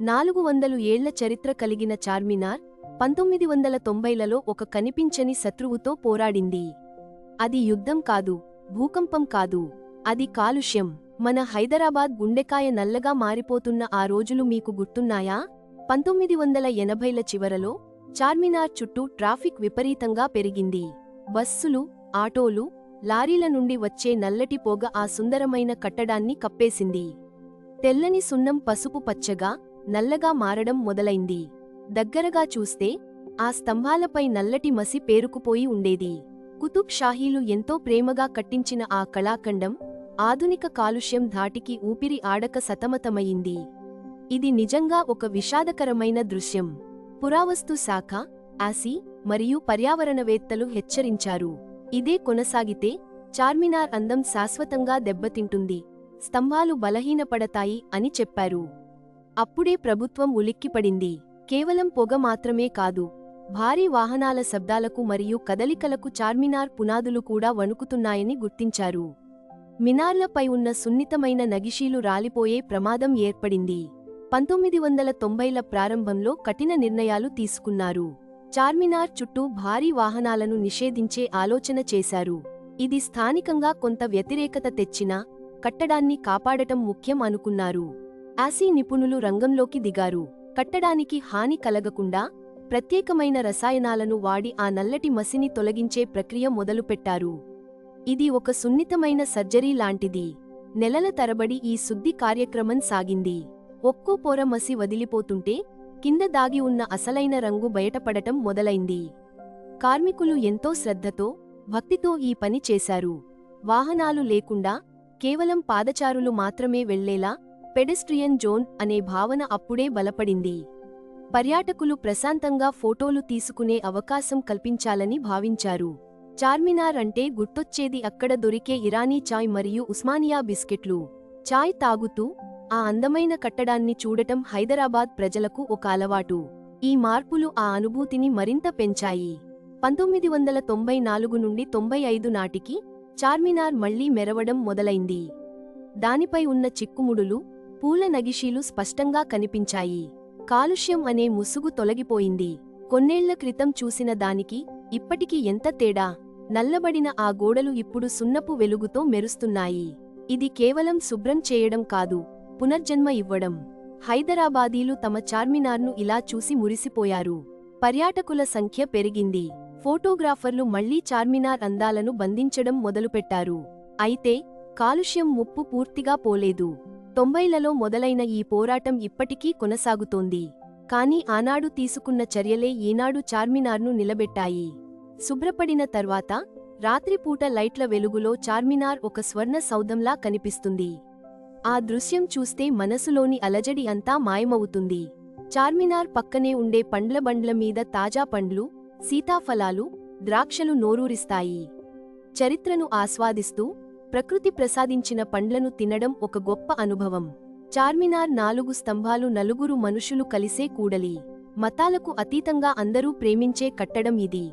400 ఏళ్ల చరిత్ర కలిగిన చార్మినార్ 1990లలో ఒక కనిపించని శత్రువుతో పోరాడింది. అది యుద్ధం కాదు, భూకంపం కాదు, అది కాలుష్యం. మన హైదరాబాద్ గుండెకాయ నల్లగా మారిపోతున్న ఆ రోజులు మీకు గుర్తున్నాయా? 1980ల చివరలో చార్మినార్ చుట్టూ ట్రాఫిక్ విపరీతంగా పెరిగింది. బస్సులు, ఆటోలు, లారీల నుండి వచ్చే నల్లటి పొగ ఆ సుందరమైన కట్టడాన్ని కప్పేసింది. తెల్లని సున్నం పసుపు పచ్చగా, నల్లగా మారడం మొదలైంది. దగ్గరగా చూస్తే ఆ స్తంభాలపై నల్లటి మసి పేరుకుపోయి ఉండేది. కుతుబ్ షాహీలు ఎంతో ప్రేమగా కట్టించిన ఆ కళాఖండం ఆధునిక కాలుష్యం ధాటికి ఊపిరి ఆడక సతమతమయింది. ఇది నిజంగా ఒక విషాదకరమైన దృశ్యం. పురావస్తు శాఖ, ఆసి మరియు పర్యావరణవేత్తలు హెచ్చరించారు. ఇదే కొనసాగితే చార్మినార్ అందం శాశ్వతంగా దెబ్బతింటుంది, స్తంభాలు బలహీనపడతాయి అని చెప్పారు. అప్పుడే ప్రభుత్వం ఉలిక్కిపడింది. కేవలం పొగ మాత్రమే కాదు, భారీ వాహనాల శబ్దాలకు మరియు కదలికలకు చార్మినార్ పునాదులు కూడా వణుకుతున్నాయని గుర్తించారు. మినార్లపై ఉన్న సున్నితమైన నగిషీలు రాలిపోయే ప్రమాదం ఏర్పడింది. 1990ల ప్రారంభంలో కఠిన నిర్ణయాలు తీసుకున్నారు. చార్మినార్ చుట్టూ భారీ వాహనాలను నిషేధించే ఆలోచన చేశారు. ఇది స్థానికంగా కొంత వ్యతిరేకత తెచ్చినా కట్టడాన్ని కాపాడటం ముఖ్యం అనుకున్నారు. ఆసి నిపుణులు రంగంలోకి దిగారు. కట్టడానికి హాని కలగకుండా ప్రత్యేకమైన రసాయనాలను వాడి ఆ నల్లటి మసిని తొలగించే ప్రక్రియ మొదలుపెట్టారు. ఇది ఒక సున్నితమైన సర్జరీ లాంటిది. నెలల తరబడి ఈ శుద్ధి కార్యక్రమం సాగింది. ఒక్కో పొర మసి వదిలిపోతుంటే కింద దాగి ఉన్న అసలైన రంగు బయటపడటం మొదలైంది. కార్మికులు ఎంతో శ్రద్ధతో, భక్తితో ఈ పని చేశారు. వాహనాలు లేకుండా కేవలం పాదచారులు మాత్రమే వెళ్లేలా పెడెస్ట్రియన్ జోన్ అనే భావన అప్పుడే బలపడింది. పర్యాటకులు ప్రశాంతంగా ఫోటోలు తీసుకునే అవకాశం కల్పించాలని భావించారు. చార్మినార్ అంటే గుర్తొచ్చేది అక్కడ దొరికే ఇరానీ చాయ్ మరియు ఉస్మానియా బిస్కెట్లు. చాయ్ తాగుతూ ఆ అందమైన కట్టడాన్ని చూడటం హైదరాబాద్ ప్రజలకు ఒక అలవాటు. ఈ మార్పులు ఆ అనుభూతిని మరింత పెంచాయి. 1994 నుండి 95 నాటికి చార్మినార్ మళ్లీ మెరవడం మొదలైంది. దానిపై ఉన్న చిక్కుముడులు, పూల నగిషీలు స్పష్టంగా కనిపించాయి. కాలుష్యం అనే ముసుగు తొలగిపోయింది. కొన్నేళ్ల క్రితం చూసిన దానికి ఇప్పటికి ఎంత తేడా! నల్లబడిన ఆ గోడలు ఇప్పుడు సున్నపు వెలుగుతో మెరుస్తున్నాయి. ఇది కేవలం శుభ్రం చేయడం కాదు, పునర్జన్మ ఇవ్వడం. హైదరాబాదీలు తమ చార్మినార్ను ఇలా చూసి మురిసిపోయారు. పర్యాటకుల సంఖ్య పెరిగింది. ఫోటోగ్రాఫర్లు మళ్లీ చార్మినార్ అందాలను బంధించడం మొదలుపెట్టారు. అయితే కాలుష్యం ముప్పు పూర్తిగా పోలేదు. 90లలో మొదలైన ఈ పోరాటం ఇప్పటికీ కొనసాగుతోంది. కానీ ఆనాడు తీసుకున్న చర్యలే ఈనాడు చార్మినార్ను నిలబెట్టాయి. శుభ్రపడిన తర్వాత రాత్రిపూట లైట్ల వెలుగులో చార్మినార్ ఒక స్వర్ణ సౌధంలా కనిపిస్తుంది. ఆ దృశ్యం చూస్తే మనసులోని అలజడి అంతా మాయమవుతుంది. చార్మినార్ పక్కనే ఉండే పండ్ల బండ్ల మీద తాజా పండ్లు, సీతాఫలాలు, ద్రాక్షలు నోరూరిస్తాయి. చరిత్రను ఆస్వాదిస్తూ ప్రకృతి ప్రసాదించిన పండ్లను తినడం ఒక గొప్ప అనుభవం. చార్మినార్ 4 స్తంభాలు నలుగురు మనుషులు కలిసే కూడలి. మతాలకు అతీతంగా అందరూ ప్రేమించే కట్టడం ఇది.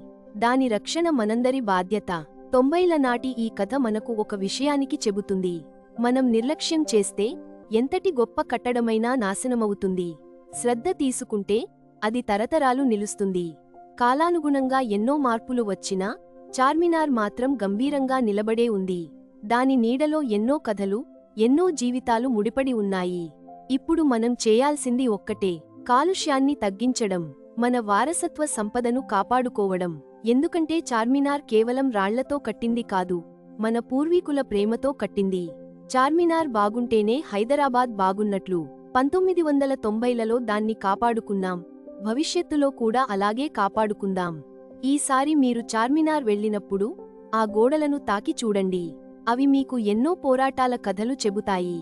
దాని రక్షణ మనందరి బాధ్యత. 90ల నాటి ఈ కథ మనకు ఒక విషయానికి చెబుతుంది. మనం నిర్లక్ష్యం చేస్తే ఎంతటి గొప్ప కట్టడమైనా నాశనమవుతుంది. శ్రద్ధ తీసుకుంటే అది తరతరాలు నిలుస్తుంది. కాలానుగుణంగా ఎన్నో మార్పులు వచ్చినా చార్మినార్ మాత్రం గంభీరంగా నిలబడే ఉంది. దాని నీడలో ఎన్నో కథలు, ఎన్నో జీవితాలు ముడిపడి ఉన్నాయి. ఇప్పుడు మనం చేయాల్సింది ఒక్కటే, కాలుష్యాన్ని తగ్గించడం, మన వారసత్వ సంపదను కాపాడుకోవడం. ఎందుకంటే చార్మినార్ కేవలం రాళ్లతో కట్టింది కాదు, మన పూర్వీకుల ప్రేమతో కట్టింది. చార్మినార్ బాగుంటేనే హైదరాబాద్ బాగున్నట్లు. 1990లలో దాన్ని కాపాడుకున్నాం, భవిష్యత్తులో కూడా అలాగే కాపాడుకుందాం. ఈసారి మీరు చార్మినార్ వెళ్ళినప్పుడు ఆ గోడలను తాకి చూడండి. అవి మీకు ఎన్నో పోరాటాల కథలు చెబుతాయి.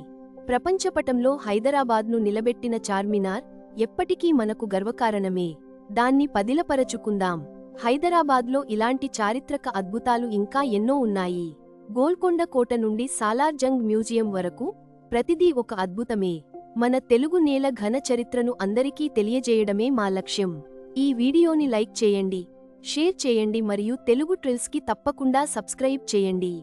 ప్రపంచపటంలో హైదరాబాద్ను నిలబెట్టిన చార్మినార్ ఎప్పటికీ మనకు గర్వకారణమే. దాన్ని పదిలపరచుకుందాం. హైదరాబాద్లో ఇలాంటి చారిత్రక అద్భుతాలు ఇంకా ఎన్నో ఉన్నాయి. గోల్కొండ కోట నుండి సాలార్ జంగ్ మ్యూజియం వరకు ప్రతిదీ ఒక అద్భుతమే. మన తెలుగు నేల ఘన చరిత్రను అందరికీ తెలియజేయడమే మా లక్ష్యం. ఈ వీడియోని లైక్ చేయండి, షేర్ చేయండి మరియు తెలుగు ట్రిల్స్కి తప్పకుండా సబ్స్క్రైబ్ చేయండి.